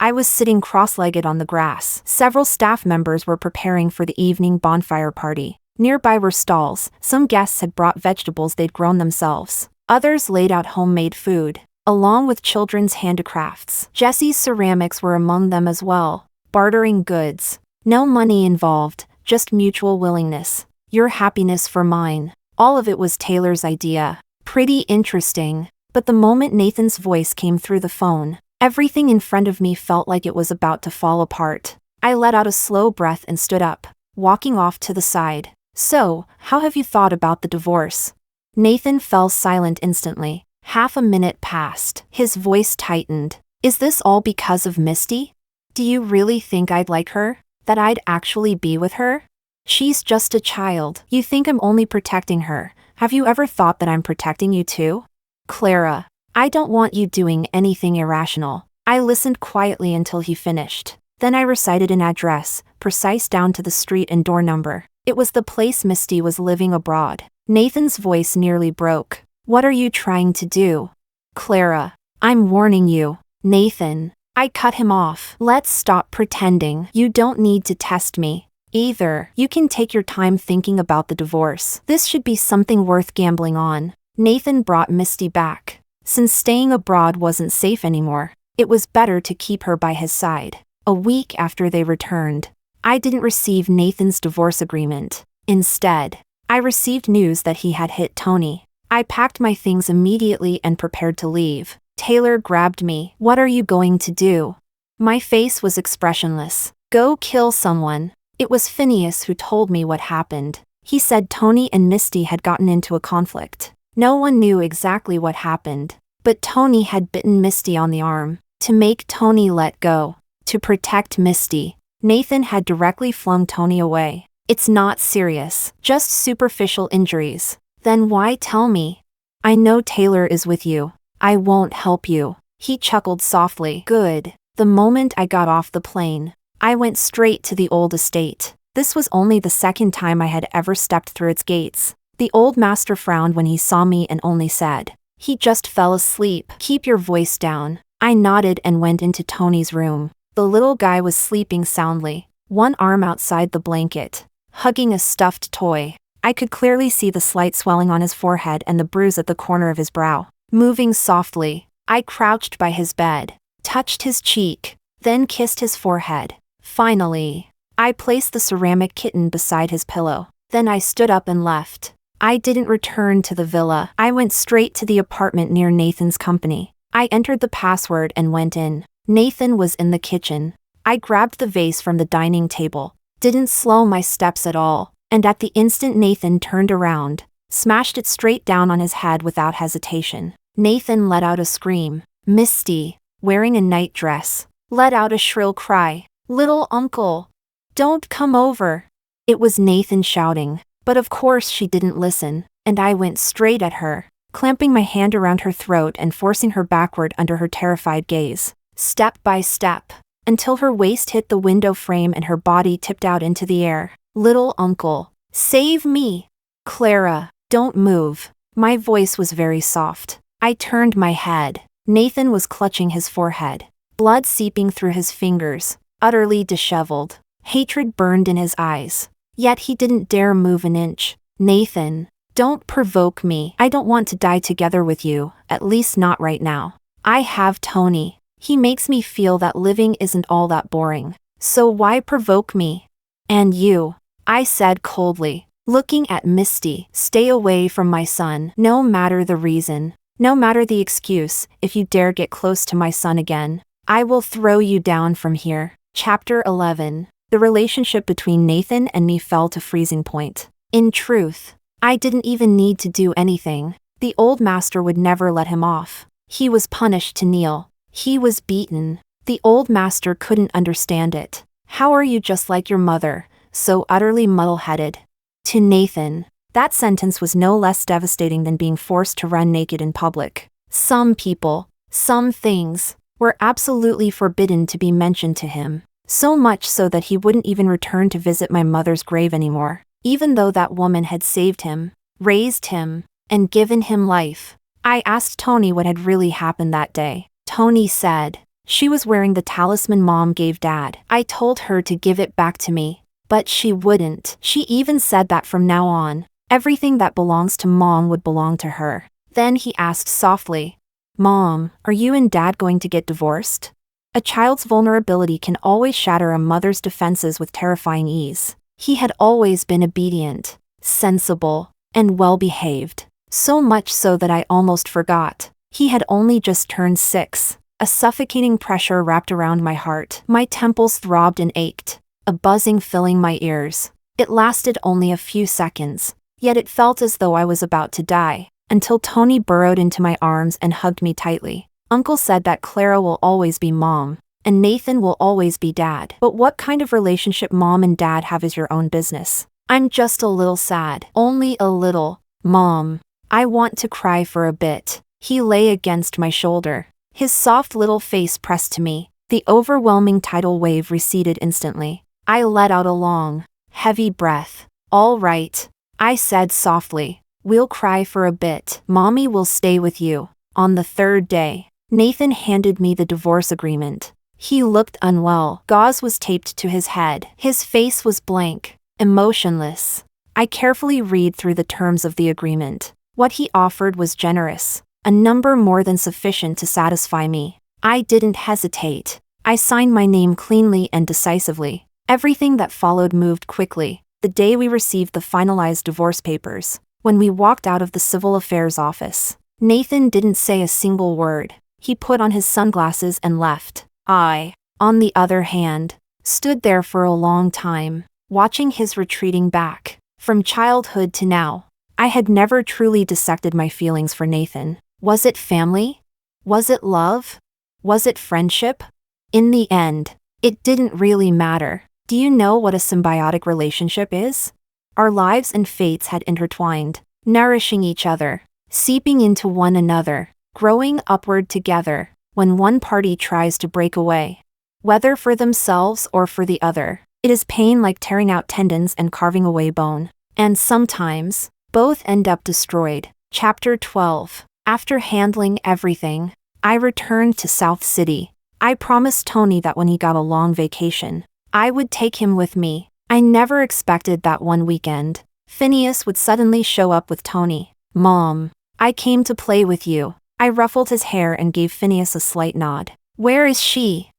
I was sitting cross-legged on the grass. Several staff members were preparing for the evening bonfire party. Nearby were stalls. Some guests had brought vegetables they'd grown themselves. Others laid out homemade food, along with children's handicrafts. Jessie's ceramics were among them as well. Bartering goods. No money involved, just mutual willingness. Your happiness for mine. All of it was Taylor's idea. Pretty interesting. But the moment Nathan's voice came through the phone, everything in front of me felt like it was about to fall apart. I let out a slow breath and stood up, walking off to the side. So, how have you thought about the divorce? Nathan fell silent instantly. Half a minute passed. His voice tightened. Is this all because of Misty? Do you really think I'd like her? That I'd actually be with her? She's just a child. You think I'm only protecting her. Have you ever thought that I'm protecting you too? Clara, I don't want you doing anything irrational. I listened quietly until he finished. Then I recited an address, precise down to the street and door number. It was the place Misty was living abroad. Nathan's voice nearly broke. What are you trying to do? Clara, I'm warning you. Nathan. I cut him off. Let's stop pretending. You don't need to test me. Either. You can take your time thinking about the divorce. This should be something worth gambling on. Nathan brought Misty back. Since staying abroad wasn't safe anymore, it was better to keep her by his side. A week after they returned, I didn't receive Nathan's divorce agreement. Instead, I received news that he had hit Tony. I packed my things immediately and prepared to leave. Taylor grabbed me. What are you going to do? My face was expressionless. Go kill someone. It was Phineas who told me what happened. He said Tony and Misty had gotten into a conflict. No one knew exactly what happened, but Tony had bitten Misty on the arm. To make Tony let go. To protect Misty, Nathan had directly flung Tony away. It's not serious, just superficial injuries. Then why tell me? I know Taylor is with you. I won't help you. He chuckled softly. Good. The moment I got off the plane, I went straight to the old estate. This was only the second time I had ever stepped through its gates. The old master frowned when he saw me and only said, "He just fell asleep. Keep your voice down." I nodded and went into Tony's room. The little guy was sleeping soundly, one arm outside the blanket, hugging a stuffed toy. I could clearly see the slight swelling on his forehead and the bruise at the corner of his brow. Moving softly, I crouched by his bed, touched his cheek, then kissed his forehead. Finally, I placed the ceramic kitten beside his pillow. Then I stood up and left. I didn't return to the villa. I went straight to the apartment near Nathan's company. I entered the password and went in. Nathan was in the kitchen. I grabbed the vase from the dining table, didn't slow my steps at all, and at the instant Nathan turned around, smashed it straight down on his head without hesitation. Nathan let out a scream. Misty, wearing a nightdress, let out a shrill cry. Little uncle, don't come over. It was Nathan shouting, but of course she didn't listen, and I went straight at her, clamping my hand around her throat and forcing her backward under her terrified gaze, step by step, until her waist hit the window frame and her body tipped out into the air. Little uncle, save me. Clara, don't move. My voice was very soft. I turned my head. Nathan was clutching his forehead, blood seeping through his fingers, utterly disheveled. Hatred burned in his eyes. Yet he didn't dare move an inch. Nathan, don't provoke me. I don't want to die together with you, at least not right now. I have Tony. He makes me feel that living isn't all that boring. So why provoke me? And you, I said coldly, looking at Misty. Stay away from my son, no matter the reason. No matter the excuse. If you dare get close to my son again, I will throw you down from here. Chapter 11. The relationship between Nathan and me fell to freezing point. In truth, I didn't even need to do anything. The old master would never let him off. He was punished to kneel. He was beaten. The old master couldn't understand it. How are you just like your mother, so utterly muddle-headed? To Nathan, that sentence was no less devastating than being forced to run naked in public. Some people, some things, were absolutely forbidden to be mentioned to him. So much so that he wouldn't even return to visit my mother's grave anymore, even though that woman had saved him, raised him, and given him life. I asked Tony what had really happened that day. Tony said, she was wearing the talisman Mom gave Dad. I told her to give it back to me, but she wouldn't. She even said that from now on, everything that belongs to Mom would belong to her. Then he asked softly, Mom, are you and Dad going to get divorced? A child's vulnerability can always shatter a mother's defenses with terrifying ease. He had always been obedient, sensible, and well-behaved. So much so that I almost forgot. He had only just turned 6. A suffocating pressure wrapped around my heart. My temples throbbed and ached, a buzzing filling my ears. It lasted only a few seconds, yet it felt as though I was about to die, until Tony burrowed into my arms and hugged me tightly. Uncle said that Clara will always be mom, and Nathan will always be dad. But what kind of relationship mom and dad have is your own business. I'm just a little sad. Only a little. Mom. I want to cry for a bit. He lay against my shoulder, his soft little face pressed to me. The overwhelming tidal wave receded instantly. I let out a long, heavy breath. All right, I said softly. We'll cry for a bit. Mommy will stay with you. On the 3rd day, Nathan handed me the divorce agreement. He looked unwell. Gauze was taped to his head. His face was blank, emotionless. I carefully read through the terms of the agreement. What he offered was generous, a number more than sufficient to satisfy me. I didn't hesitate. I signed my name cleanly and decisively. Everything that followed moved quickly. The day we received the finalized divorce papers, when we walked out of the civil affairs office, Nathan didn't say a single word. He put on his sunglasses and left. I, on the other hand, stood there for a long time, watching his retreating back. From childhood to now, I had never truly dissected my feelings for Nathan. Was it family? Was it love? Was it friendship? In the end, it didn't really matter. Do you know what a symbiotic relationship is? Our lives and fates had intertwined, nourishing each other, seeping into one another, growing upward together. When one party tries to break away, whether for themselves or for the other, it is pain like tearing out tendons and carving away bone. And sometimes, both end up destroyed. Chapter 12. After handling everything, I returned to South City. I promised Tony that when he got a long vacation, I would take him with me. I never expected that one weekend, Phineas would suddenly show up with Tony. Mom, I came to play with you. I ruffled his hair and gave Phineas a slight nod. Where is she?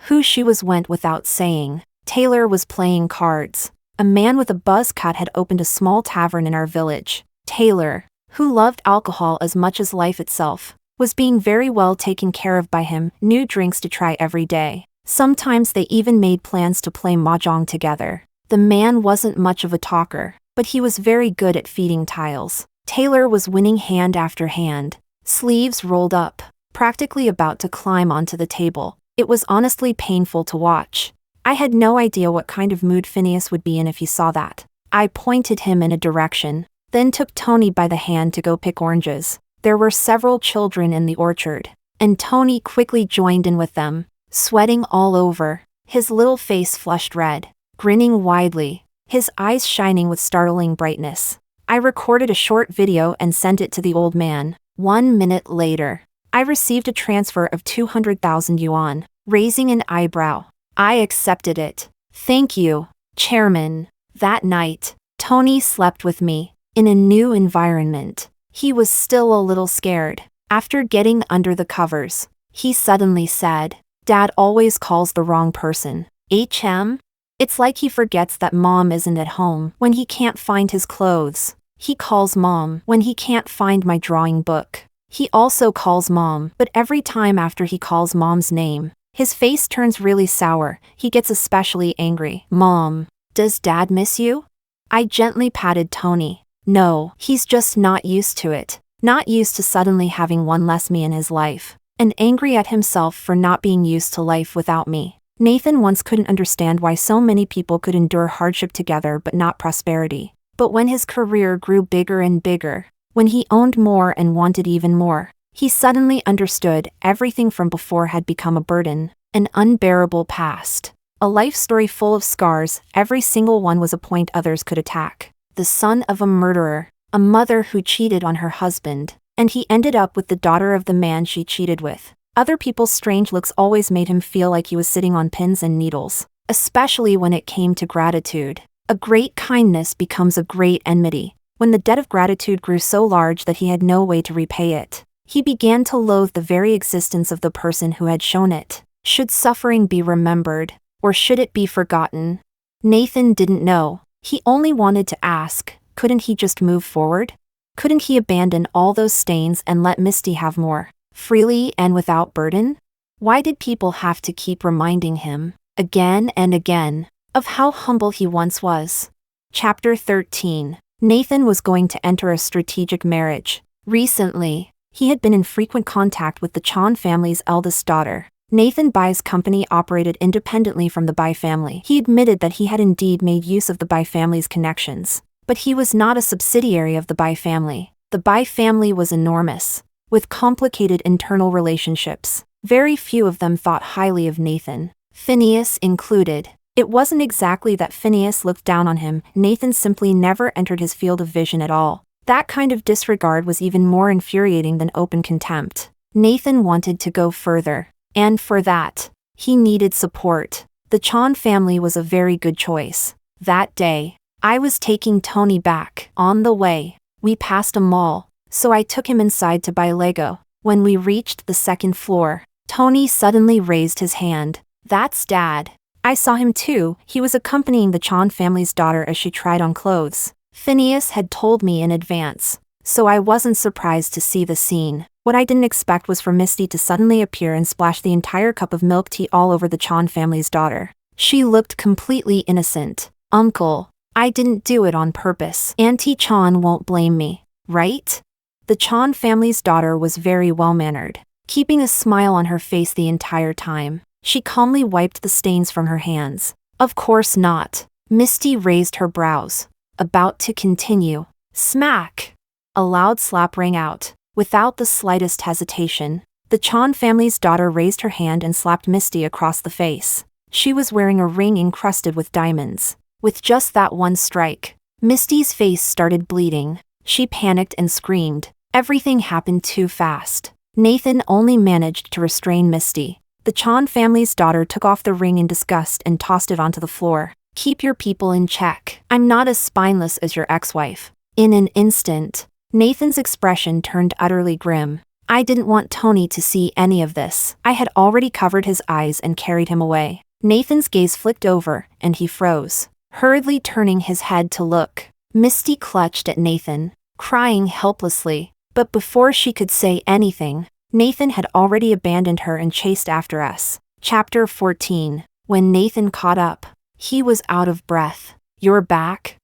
Who she was went without saying. Taylor was playing cards. A man with a buzz cut had opened a small tavern in our village. Taylor, who loved alcohol as much as life itself, was being very well taken care of by him. New drinks to try every day. Sometimes they even made plans to play mahjong together. The man wasn't much of a talker, but he was very good at feeding tiles. Taylor was winning hand after hand, sleeves rolled up, practically about to climb onto the table. It was honestly painful to watch. I had no idea what kind of mood Phineas would be in if he saw that. I pointed him in a direction, then took Tony by the hand to go pick oranges. There were several children in the orchard, and Tony quickly joined in with them, sweating all over, his little face flushed red, grinning widely, his eyes shining with startling brightness. I recorded a short video and sent it to the old man. 1 minute later, I received a transfer of 200,000 yuan, raising an eyebrow. I accepted it. Thank you, Chairman. That night, Tony slept with me, in a new environment. He was still a little scared. After getting under the covers, he suddenly said, Dad always calls the wrong person. HM? It's like he forgets that Mom isn't at home when he can't find his clothes. He calls Mom when he can't find my drawing book. He also calls Mom, but every time after he calls Mom's name, his face turns really sour. He gets especially angry. Mom, does Dad miss you? I gently patted Tony. No, he's just not used to it. Not used to suddenly having one less me in his life. And angry at himself for not being used to life without me. Nathan once couldn't understand why so many people could endure hardship together but not prosperity. But when his career grew bigger and bigger, when he owned more and wanted even more, he suddenly understood everything from before had become a burden, an unbearable past. A life story full of scars, every single one was a point others could attack. The son of a murderer, a mother who cheated on her husband, and he ended up with the daughter of the man she cheated with. Other people's strange looks always made him feel like he was sitting on pins and needles, especially when it came to gratitude. A great kindness becomes a great enmity. When the debt of gratitude grew so large that he had no way to repay it, he began to loathe the very existence of the person who had shown it. Should suffering be remembered, or should it be forgotten? Nathan didn't know. He only wanted to ask, Couldn't he just move forward? Couldn't he abandon all those stains and let Misty have more, freely and without burden? Why did people have to keep reminding him, again and again, of how humble he once was? Chapter 13. Nathan was going to enter a strategic marriage. Recently, he had been in frequent contact with the Chan family's eldest daughter. Nathan Bai's company operated independently from the Bai family. He admitted that he had indeed made use of the Bai family's connections, but he was not a subsidiary of the Bai family. The Bai family was enormous, with complicated internal relationships. Very few of them thought highly of Nathan, Phineas included. It wasn't exactly that Phineas looked down on him, Nathan simply never entered his field of vision at all. That kind of disregard was even more infuriating than open contempt. Nathan wanted to go further, and for that, he needed support. The Chan family was a very good choice. That day, I was taking Tony back. On the way, we passed a mall, so I took him inside to buy Lego. When we reached the second floor, Tony suddenly raised his hand. That's Dad. I saw him too. He was accompanying the Chan family's daughter as she tried on clothes. Phineas had told me in advance, so I wasn't surprised to see the scene. What I didn't expect was for Misty to suddenly appear and splash the entire cup of milk tea all over the Chan family's daughter. She looked completely innocent. Uncle, I didn't do it on purpose. Auntie Chan won't blame me, right? The Chan family's daughter was very well-mannered, keeping a smile on her face the entire time. She calmly wiped the stains from her hands. Of course not. Misty raised her brows, about to continue. Smack! A loud slap rang out. Without the slightest hesitation, the Chan family's daughter raised her hand and slapped Misty across the face. She was wearing a ring encrusted with diamonds. With just that one strike, Misty's face started bleeding. She panicked and screamed. Everything happened too fast. Nathan only managed to restrain Misty. The Chan family's daughter took off the ring in disgust and tossed it onto the floor. Keep your people in check. I'm not as spineless as your ex-wife. In an instant, Nathan's expression turned utterly grim. I didn't want Tony to see any of this. I had already covered his eyes and carried him away. Nathan's gaze flicked over, and he froze, hurriedly turning his head to look. Misty clutched at Nathan, crying helplessly. But before she could say anything, Nathan had already abandoned her and chased after us. Chapter 14. When Nathan caught up, he was out of breath. You're back?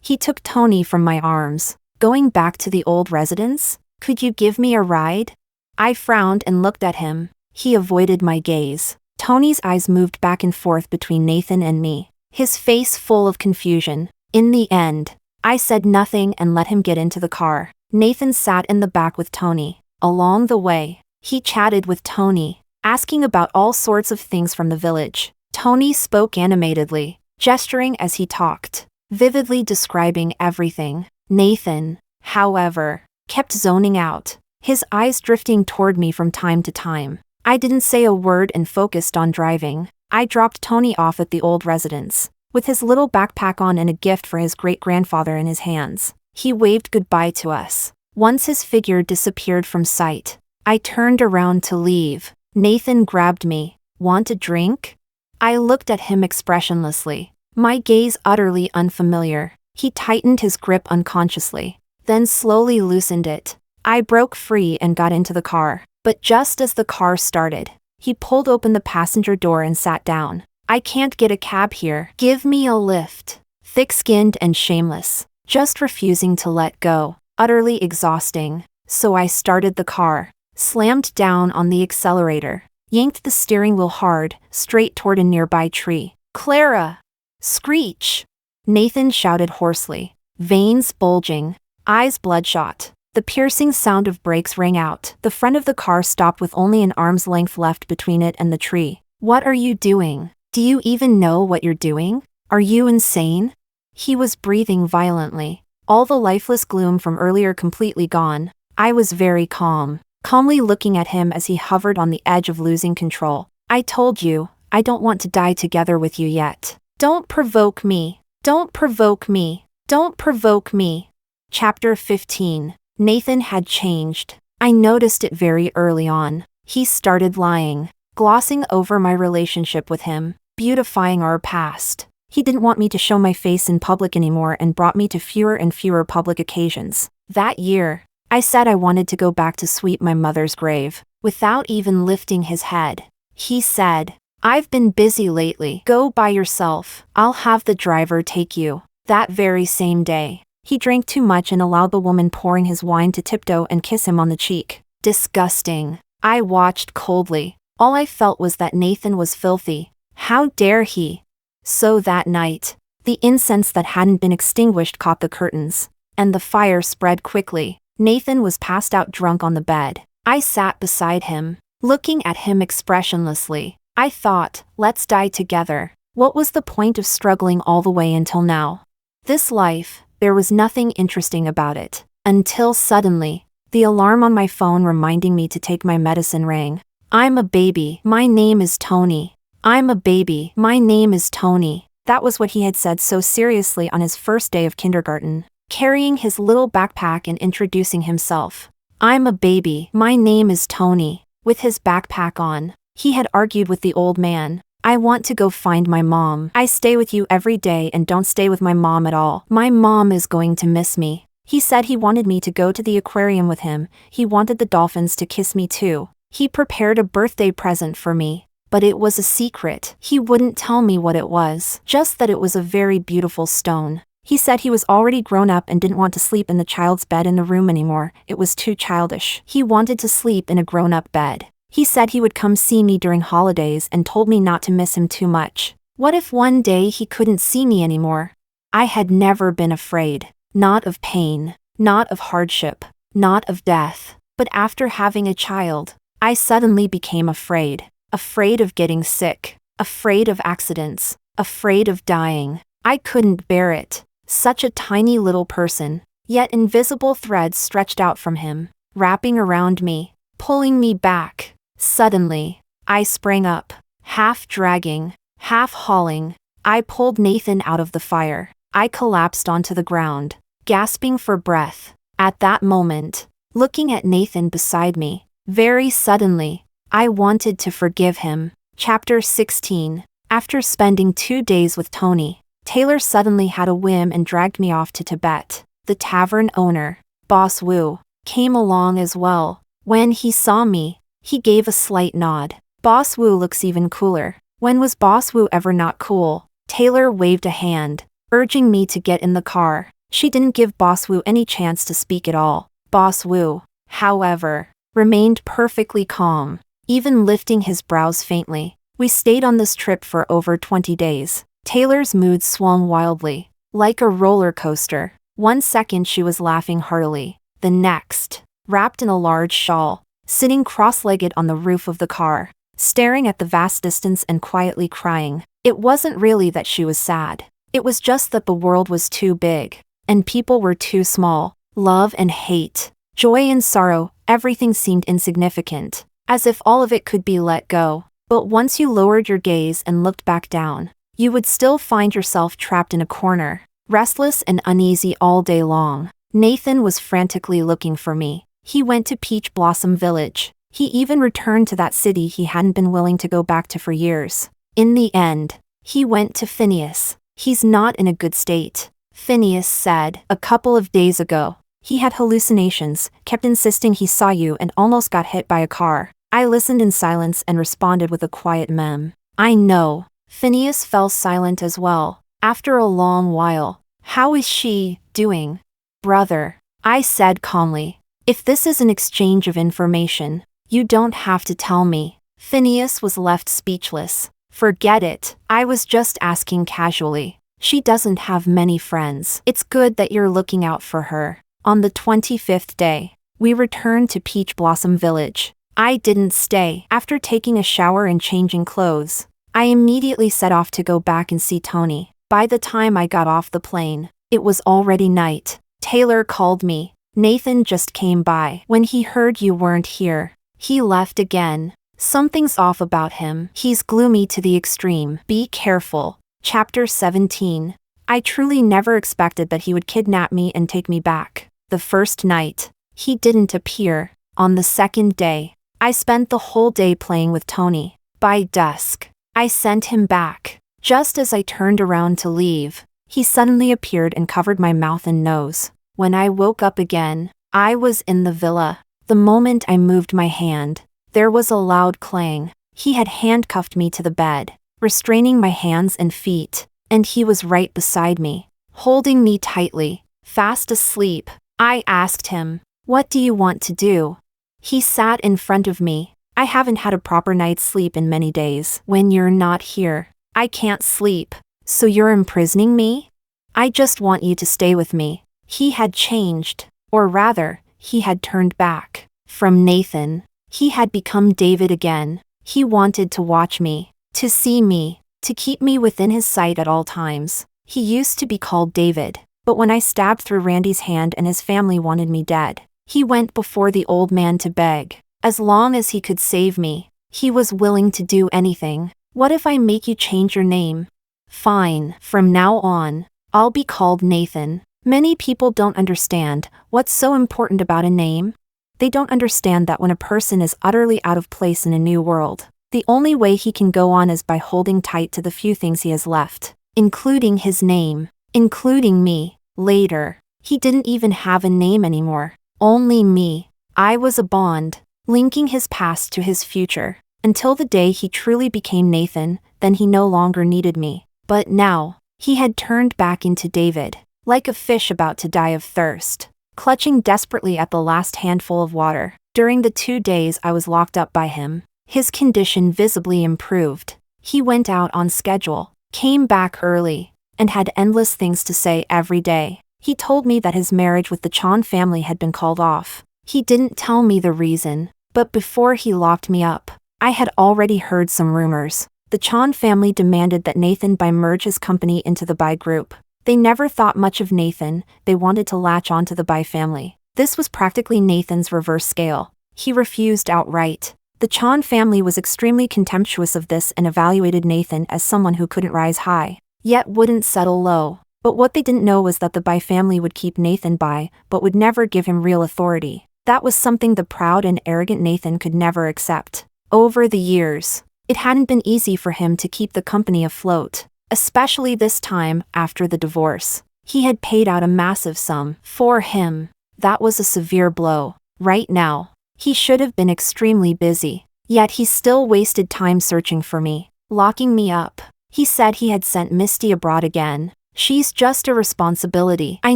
He took Tony from my arms. Going back to the old residence? Could you give me a ride? I frowned and looked at him. He avoided my gaze. Tony's eyes moved back and forth between Nathan and me, his face full of confusion. In the end, I said nothing and let him get into the car. Nathan sat in the back with Tony. Along the way, he chatted with Tony, asking about all sorts of things from the village. Tony spoke animatedly, gesturing as he talked, vividly describing everything. Nathan, however, kept zoning out, his eyes drifting toward me from time to time. I didn't say a word and focused on driving. I dropped Tony off at the old residence, with his little backpack on and a gift for his great-grandfather in his hands. He waved goodbye to us. Once his figure disappeared from sight, I turned around to leave. Nathan grabbed me. Want a drink? I looked at him expressionlessly, my gaze utterly unfamiliar. He tightened his grip unconsciously, then slowly loosened it. I broke free and got into the car. But just as the car started, he pulled open the passenger door and sat down. I can't get a cab here. Give me a lift. Thick-skinned and shameless, just refusing to let go. Utterly exhausting. So I started the car, slammed down on the accelerator, yanked the steering wheel hard, straight toward a nearby tree. Clara! Screech! Nathan shouted hoarsely, veins bulging, eyes bloodshot. The piercing sound of brakes rang out. The front of the car stopped with only an arm's length left between it and the tree. What are you doing? Do you even know what you're doing? Are you insane? He was breathing violently, all the lifeless gloom from earlier completely gone. I was very calm, calmly looking at him as he hovered on the edge of losing control. I told you, I don't want to die together with you yet. Don't provoke me. Don't provoke me. Don't provoke me. Chapter 15. Nathan had changed. I noticed it very early on. He started lying, glossing over my relationship with him, beautifying our past. He didn't want me to show my face in public anymore and brought me to fewer and fewer public occasions. That year, I said I wanted to go back to sweep my mother's grave. Without even lifting his head, he said, "I've been busy lately. Go by yourself. I'll have the driver take you." That very same day, he drank too much and allowed the woman pouring his wine to tiptoe and kiss him on the cheek. Disgusting. I watched coldly. All I felt was that Nathan was filthy. How dare he? So that night, the incense that hadn't been extinguished caught the curtains, and the fire spread quickly. Nathan was passed out drunk on the bed. I sat beside him, looking at him expressionlessly. I thought, let's die together. What was the point of struggling all the way until now? This life, there was nothing interesting about it. Until suddenly, the alarm on my phone reminding me to take my medicine rang. I'm a baby. My name is Tony. I'm a baby. My name is Tony. That was what he had said so seriously on his first day of kindergarten, carrying his little backpack and introducing himself. I'm a baby. My name is Tony. With his backpack on, he had argued with the old man. I want to go find my mom. I stay with you every day and don't stay with my mom at all. My mom is going to miss me. He said he wanted me to go to the aquarium with him. He wanted the dolphins to kiss me too. He prepared a birthday present for me, but it was a secret. He wouldn't tell me what it was, just that it was a very beautiful stone. He said he was already grown up and didn't want to sleep in the child's bed in the room anymore. It was too childish. He wanted to sleep in a grown-up bed. He said he would come see me during holidays and told me not to miss him too much. What if one day he couldn't see me anymore? I had never been afraid. Not of pain, not of hardship, not of death. But after having a child, I suddenly became afraid. Afraid of getting sick. Afraid of accidents. Afraid of dying. I couldn't bear it. Such a tiny little person, yet invisible threads stretched out from him, wrapping around me, pulling me back. Suddenly, I sprang up, half dragging, half hauling. I pulled Nathan out of the fire. I collapsed onto the ground, gasping for breath. At that moment, looking at Nathan beside me, very suddenly, I wanted to forgive him. Chapter 16. After spending 2 days with Tony, Taylor suddenly had a whim and dragged me off to Tibet. The tavern owner, Boss Wu, came along as well. When he saw me, he gave a slight nod. Boss Wu looks even cooler. When was Boss Wu ever not cool? Taylor waved a hand, urging me to get in the car. She didn't give Boss Wu any chance to speak at all. Boss Wu, however, remained perfectly calm, even lifting his brows faintly. We stayed on this trip for over 20 days. Taylor's mood swung wildly, like a roller coaster. One second she was laughing heartily. The next, wrapped in a large shawl, sitting cross-legged on the roof of the car, staring at the vast distance and quietly crying. It wasn't really that she was sad. It was just that the world was too big, and people were too small. Love and hate, joy and sorrow, everything seemed insignificant, as if all of it could be let go. But once you lowered your gaze and looked back down, you would still find yourself trapped in a corner, restless and uneasy all day long. Nathan was frantically looking for me. He went to Peach Blossom Village. He even returned to that city he hadn't been willing to go back to for years. In the end, he went to Phineas. He's not in a good state, Phineas said. A couple of days ago, he had hallucinations, kept insisting he saw you and almost got hit by a car. I listened in silence and responded with a quiet mem. I know. Phineas fell silent as well. After a long while, how is she doing? Brother, I said calmly. If this is an exchange of information, you don't have to tell me. Phineas was left speechless. Forget it. I was just asking casually. She doesn't have many friends. It's good that you're looking out for her. On the 25th day, we returned to Peach Blossom Village. I didn't stay. After taking a shower and changing clothes, I immediately set off to go back and see Tony. By the time I got off the plane, it was already night. Taylor called me. Nathan just came by. When he heard you weren't here, he left again. Something's off about him. He's gloomy to the extreme. Be careful. Chapter 17. I truly never expected that he would kidnap me and take me back. The first night, he didn't appear. On the second day, I spent the whole day playing with Tony. By dusk, I sent him back, Just as I turned around to leave, he suddenly appeared and covered my mouth and nose. When I woke up again, I was in the villa. The moment I moved my hand, there was a loud clang. He had handcuffed me to the bed, restraining my hands and feet, and he was right beside me, holding me tightly, fast asleep. I asked him, "What do you want to do?" He sat in front of me. "I haven't had a proper night's sleep in many days. When you're not here, I can't sleep. So you're imprisoning me? I just want you to stay with me." He had changed, or rather, he had turned back. From Nathan, he had become David again. He wanted to watch me, to see me, to keep me within his sight at all times. He used to be called David, but when I stabbed through Randy's hand and his family wanted me dead, he went before the old man to beg. As long as he could save me, he was willing to do anything. "What if I make you change your name?" "Fine, from now on, I'll be called Nathan." Many people don't understand what's so important about a name. They don't understand that when a person is utterly out of place in a new world, the only way he can go on is by holding tight to the few things he has left, including his name, including me. Later, he didn't even have a name anymore, only me. I was a bond, linking his past to his future, until the day he truly became Nathan. Then he no longer needed me. But now, he had turned back into David, like a fish about to die of thirst, clutching desperately at the last handful of water. During the 2 days I was locked up by him, his condition visibly improved. He went out on schedule, came back early, and had endless things to say every day. He told me that his marriage with the Chan family had been called off. He didn't tell me the reason, but before he locked me up, I had already heard some rumors. The Chan family demanded that Nathan merge his company into the Bai group. They never thought much of Nathan, they wanted to latch onto the Bai family. This was practically Nathan's reverse scale. He refused outright. The Chan family was extremely contemptuous of this and evaluated Nathan as someone who couldn't rise high, yet wouldn't settle low. But what they didn't know was that the Bai family would keep Nathan Bai, but would never give him real authority. That was something the proud and arrogant Nathan could never accept. Over the years, it hadn't been easy for him to keep the company afloat. Especially this time, after the divorce. He had paid out a massive sum for him. That was a severe blow. Right now, he should have been extremely busy. Yet he still wasted time searching for me, locking me up. He said he had sent Misty abroad again. "She's just a responsibility. I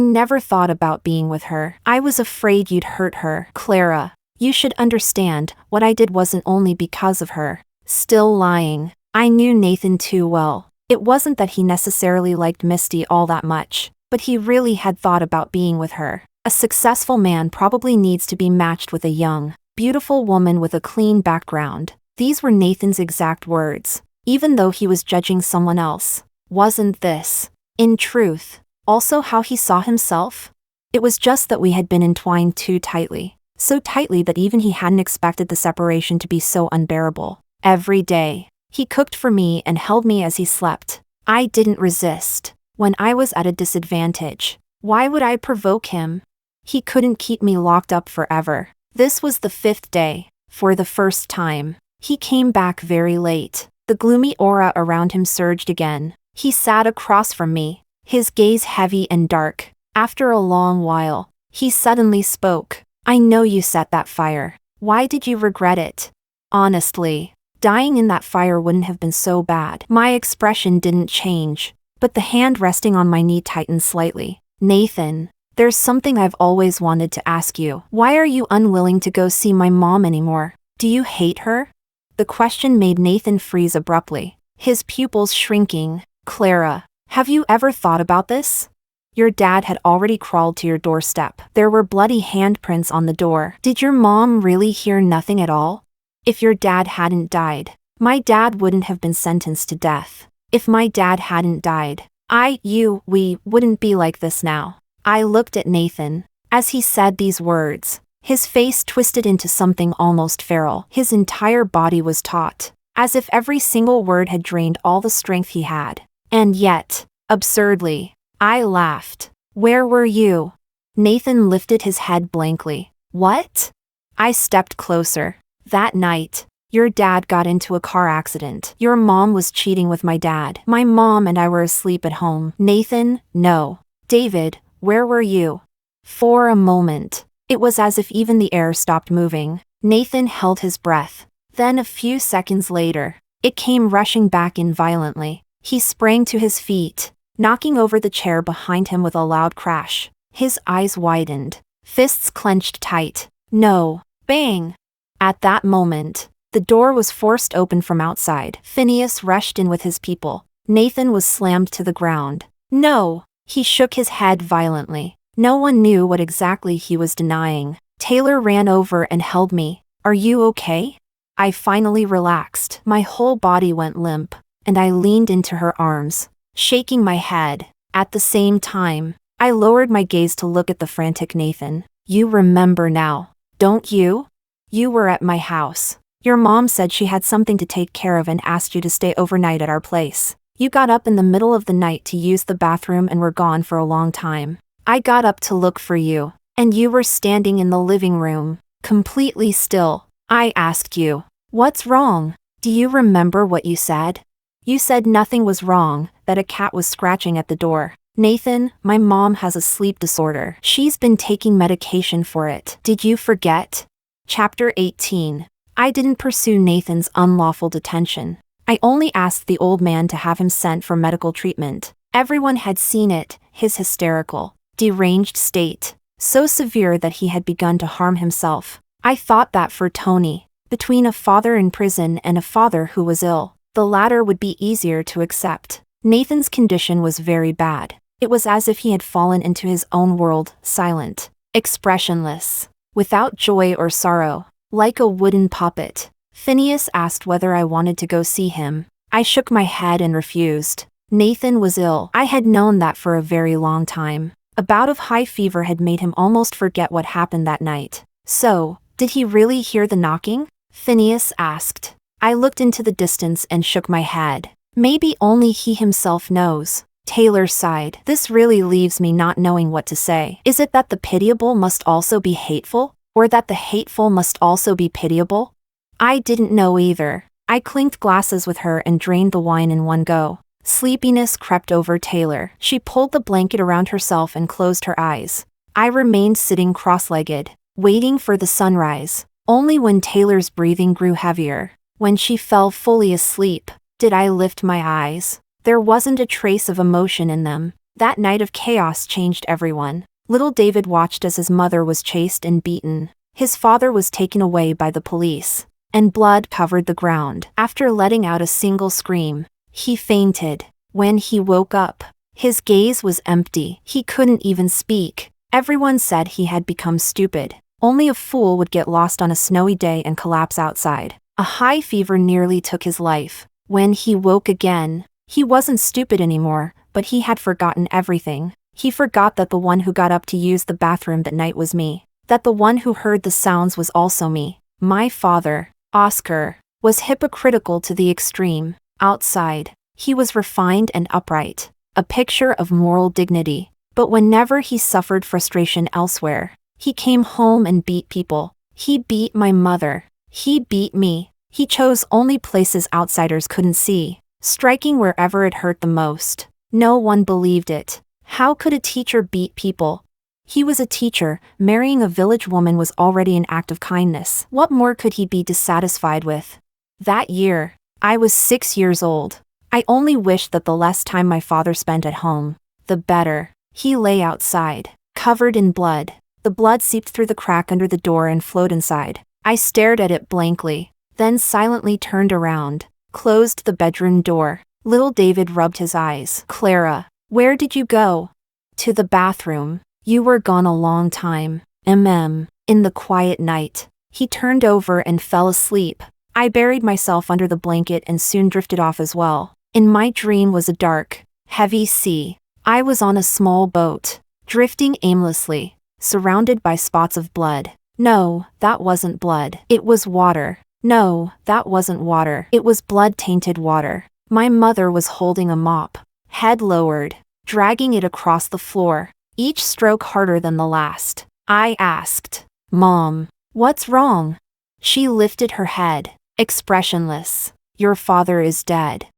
never thought about being with her. I was afraid you'd hurt her." "Clara, you should understand, what I did wasn't only because of her." Still lying. I knew Nathan too well. It wasn't that he necessarily liked Misty all that much, but he really had thought about being with her. A successful man probably needs to be matched with a young, beautiful woman with a clean background. These were Nathan's exact words, even though he was judging someone else. Wasn't this, in truth, also how he saw himself? It was just that we had been entwined too tightly, so tightly that even he hadn't expected the separation to be so unbearable. Every day, he cooked for me and held me as he slept. I didn't resist. When I was at a disadvantage, why would I provoke him? He couldn't keep me locked up forever. This was the 5th day. For the first time, he came back very late. The gloomy aura around him surged again. He sat across from me, his gaze heavy and dark. After a long while, he suddenly spoke. "I know you set that fire. Why did you regret it?" Honestly, dying in that fire wouldn't have been so bad. My expression didn't change, but the hand resting on my knee tightened slightly. "Nathan, there's something I've always wanted to ask you. Why are you unwilling to go see my mom anymore? Do you hate her?" The question made Nathan freeze abruptly, his pupils shrinking. "Clara, have you ever thought about this? Your dad had already crawled to your doorstep. There were bloody handprints on the door. Did your mom really hear nothing at all? If your dad hadn't died, my dad wouldn't have been sentenced to death. If my dad hadn't died, we wouldn't be like this now." I looked at Nathan. As he said these words, his face twisted into something almost feral. His entire body was taut, as if every single word had drained all the strength he had. And yet, absurdly, I laughed. "Where were you?" Nathan lifted his head blankly. "What?" I stepped closer. "That night, Your dad got into a car accident. Your mom was cheating with my dad. My mom and I were asleep at home. Nathan, no. David, where were you? For a moment, it was as if even the air stopped moving. Nathan held his breath. Then a few seconds later, it came rushing back in violently. He sprang to his feet, knocking over the chair behind him with a loud crash. His eyes widened, fists clenched tight. No. Bang! At that moment, the door was forced open from outside. Phineas rushed in with his people. Nathan was slammed to the ground. No! He shook his head violently. No one knew what exactly he was denying. Taylor ran over and held me. Are you okay? I finally relaxed. My whole body went limp, and I leaned into her arms, shaking my head. At the same time, I lowered my gaze to look at the frantic Nathan. You remember now, don't you? You were at my house. Your mom said she had something to take care of and asked you to stay overnight at our place. You got up in the middle of the night to use the bathroom and were gone for a long time. I got up to look for you, and you were standing in the living room, completely still. I asked you, what's wrong? Do you remember what you said? You said nothing was wrong, that a cat was scratching at the door. Nathan, my mom has a sleep disorder. She's been taking medication for it. Did you forget? Chapter 18. I didn't pursue Nathan's unlawful detention. I only asked the old man to have him sent for medical treatment. Everyone had seen it, his hysterical, deranged state, so severe that he had begun to harm himself. I thought that for Tony, between a father in prison and a father who was ill, the latter would be easier to accept. Nathan's condition was very bad. It was as if he had fallen into his own world, silent, expressionless, without joy or sorrow, like a wooden puppet. Phineas asked whether I wanted to go see him. I shook my head and refused. Nathan was ill. I had known that for a very long time. A bout of high fever had made him almost forget what happened that night. So, did he really hear the knocking? Phineas asked. I looked into the distance and shook my head. Maybe only he himself knows. Taylor sighed. This really leaves me not knowing what to say. Is it that the pitiable must also be hateful? Or that the hateful must also be pitiable? I didn't know either. I clinked glasses with her and drained the wine in one go. Sleepiness crept over Taylor. She pulled the blanket around herself and closed her eyes. I remained sitting cross-legged, waiting for the sunrise. Only when Taylor's breathing grew heavier, when she fell fully asleep, did I lift my eyes. There wasn't a trace of emotion in them. That night of chaos changed everyone. Little David watched as his mother was chased and beaten. His father was taken away by the police, and blood covered the ground. After letting out a single scream, he fainted. When he woke up, his gaze was empty. He couldn't even speak. Everyone said he had become stupid. Only a fool would get lost on a snowy day and collapse outside. A high fever nearly took his life. When he woke again, he wasn't stupid anymore, but he had forgotten everything. He forgot that the one who got up to use the bathroom that night was me. That the one who heard the sounds was also me. My father, Oscar, was hypocritical to the extreme. Outside, he was refined and upright, a picture of moral dignity. But whenever he suffered frustration elsewhere, he came home and beat people. He beat my mother. He beat me. He chose only places outsiders couldn't see, striking wherever it hurt the most. No one believed it. How could a teacher beat people? He was a teacher. Marrying a village woman was already an act of kindness. What more could he be dissatisfied with? That year, I was 6 years old. I only wished that the less time my father spent at home, the better. He lay outside, covered in blood. The blood seeped through the crack under the door and flowed inside. I stared at it blankly, then silently turned around, closed the bedroom door. Little David rubbed his eyes. Clara, where did you go? To the bathroom. You were gone a long time. In the quiet night. He turned over and fell asleep. I buried myself under the blanket and soon drifted off as well. In my dream was a dark, heavy sea. I was on a small boat, drifting aimlessly, surrounded by spots of blood. No, that wasn't blood. It was water. No, that wasn't water. It was blood-tainted water. My mother was holding a mop, head lowered, dragging it across the floor, each stroke harder than the last. I asked, Mom, what's wrong? She lifted her head, Expressionless. Your father is dead.